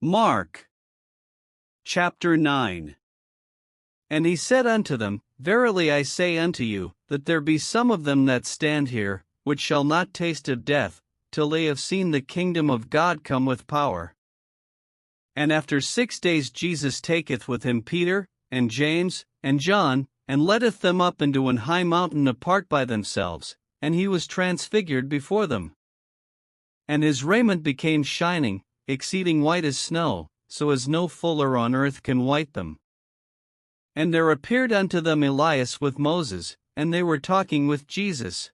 Mark chapter 9. And he said unto them, Verily I say unto you, that there be some of them that stand here, which shall not taste of death, till they have seen the kingdom of God come with power. And after 6 days Jesus taketh with him Peter, and James, and John, and letteth them up into an high mountain apart by themselves, and he was transfigured before them. And his raiment became shining, exceeding white as snow, so as no fuller on earth can white them. And there appeared unto them Elias with Moses, and they were talking with Jesus.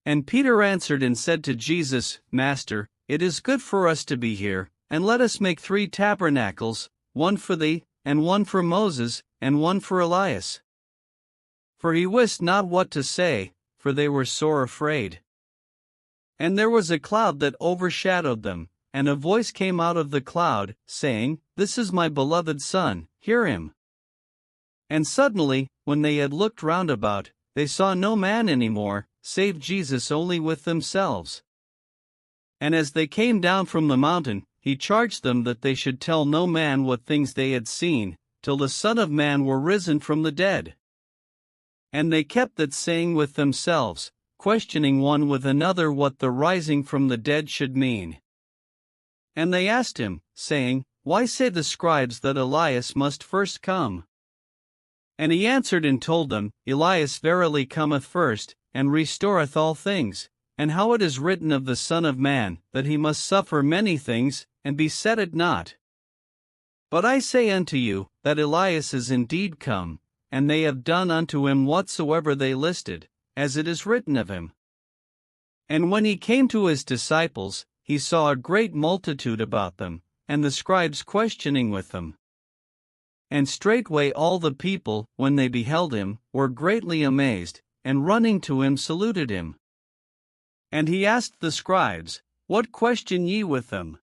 And Peter answered and said to Jesus, Master, it is good for us to be here, and let us make 3 tabernacles, one for thee, and one for Moses, and one for Elias. For he wist not what to say, for they were sore afraid. And there was a cloud that overshadowed them, and a voice came out of the cloud, saying, This is my beloved Son, hear him. And suddenly, when they had looked round about, they saw no man any more, save Jesus only with themselves. And as they came down from the mountain, he charged them that they should tell no man what things they had seen, till the Son of Man were risen from the dead. And they kept that saying with themselves, questioning one with another what the rising from the dead should mean. And they asked him, saying, Why say the scribes that Elias must first come? And he answered and told them, Elias verily cometh first, and restoreth all things, and how it is written of the Son of Man, that he must suffer many things, and be set at naught. But I say unto you, that Elias is indeed come, and they have done unto him whatsoever they listed, as it is written of him. And when he came to his disciples, he saw a great multitude about them, and the scribes questioning with them. And straightway all the people, when they beheld him, were greatly amazed, and running to him saluted him. And he asked the scribes, What question ye with them?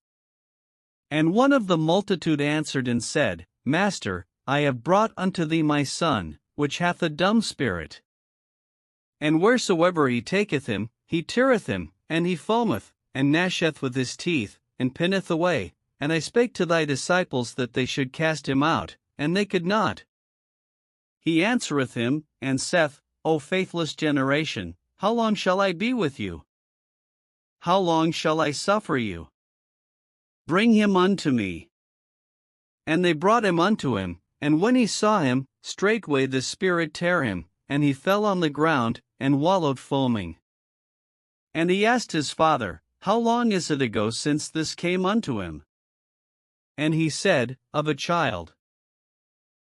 And one of the multitude answered and said, Master, I have brought unto thee my son, which hath a dumb spirit. And wheresoever he taketh him, he teareth him, and he foameth, and gnasheth with his teeth, and pinneth away. And I spake to thy disciples that they should cast him out, and they could not. He answereth him, and saith, O faithless generation, how long shall I be with you? How long shall I suffer you? Bring him unto me. And they brought him unto him, and when he saw him, straightway the spirit tare him, and he fell on the ground, and wallowed foaming. And he asked his father, How long is it ago since this came unto him? And he said, Of a child.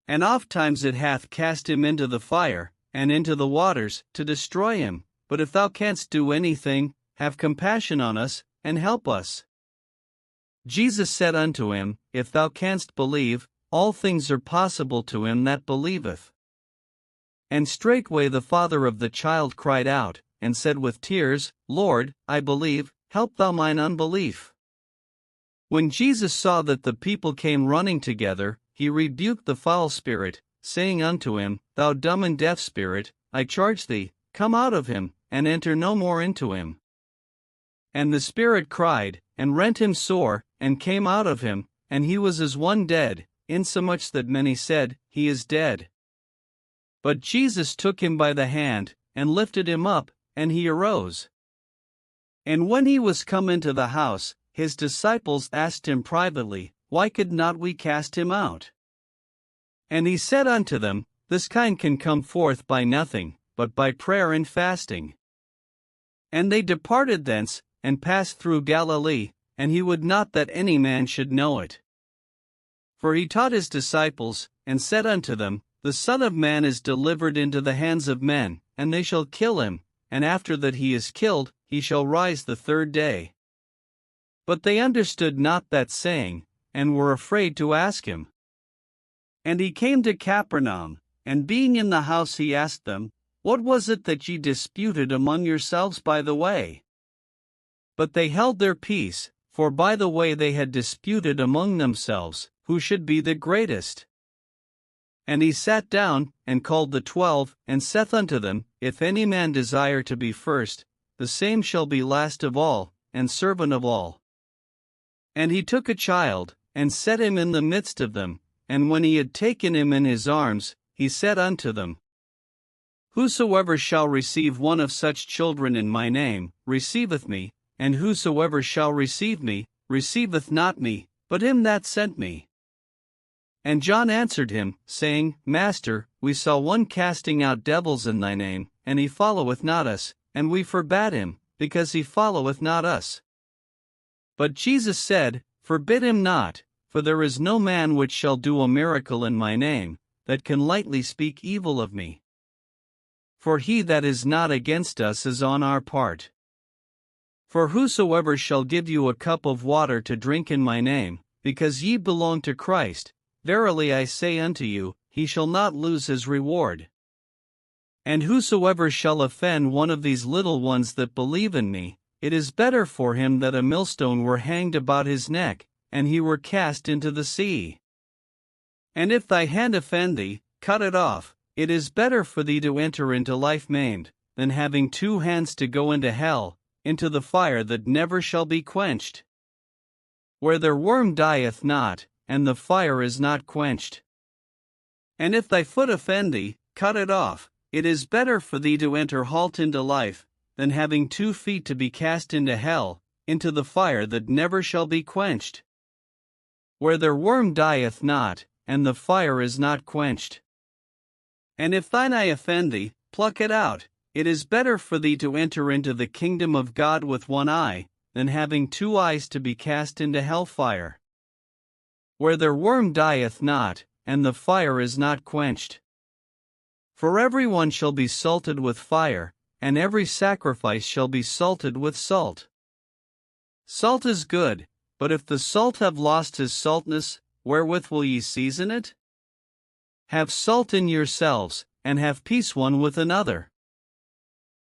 And ofttimes it hath cast him into the fire, and into the waters, to destroy him. But if thou canst do anything, have compassion on us, and help us. Jesus said unto him, If thou canst believe, all things are possible to him that believeth. And straightway the father of the child cried out, and said with tears, Lord, I believe, help thou mine unbelief. When Jesus saw that the people came running together, he rebuked the foul spirit, saying unto him, Thou dumb and deaf spirit, I charge thee, come out of him, and enter no more into him. And the spirit cried, and rent him sore, and came out of him, and he was as one dead, insomuch that many said, He is dead. But Jesus took him by the hand, and lifted him up, and he arose. And when he was come into the house, his disciples asked him privately, Why could not we cast him out? And he said unto them, This kind can come forth by nothing, but by prayer and fasting. And they departed thence, and passed through Galilee, and he would not that any man should know it. For he taught his disciples, and said unto them, The Son of Man is delivered into the hands of men, and they shall kill him, and after that he is killed, he shall rise the 3rd day. But they understood not that saying, and were afraid to ask him. And he came to Capernaum, and being in the house he asked them, What was it that ye disputed among yourselves by the way? But they held their peace, for by the way they had disputed among themselves, who should be the greatest. And he sat down, and called the 12, and saith unto them, If any man desire to be first, the same shall be last of all, and servant of all. And he took a child, and set him in the midst of them, and when he had taken him in his arms, he said unto them, Whosoever shall receive one of such children in my name, receiveth me, and whosoever shall receive me, receiveth not me, but him that sent me. And John answered him, saying, Master, we saw one casting out devils in thy name, and he followeth not us, and we forbade him, because he followeth not us. But Jesus said, Forbid him not, for there is no man which shall do a miracle in my name, that can lightly speak evil of me. For he that is not against us is on our part. For whosoever shall give you a cup of water to drink in my name, because ye belong to Christ, verily I say unto you, he shall not lose his reward. And whosoever shall offend one of these little ones that believe in me, it is better for him that a millstone were hanged about his neck, and he were cast into the sea. And if thy hand offend thee, cut it off. It is better for thee to enter into life maimed, than having 2 hands to go into hell, into the fire that never shall be quenched, where their worm dieth not, and the fire is not quenched. And if thy foot offend thee, cut it off. It is better for thee to enter halt into life, than having 2 feet to be cast into hell, into the fire that never shall be quenched, where their worm dieth not, and the fire is not quenched. And if thine eye offend thee, pluck it out. It is better for thee to enter into the kingdom of God with 1 eye, than having 2 eyes to be cast into hell fire, where their worm dieth not, and the fire is not quenched. For every one shall be salted with fire, and every sacrifice shall be salted with salt. Salt is good, but if the salt have lost his saltness, wherewith will ye season it? Have salt in yourselves, and have peace one with another.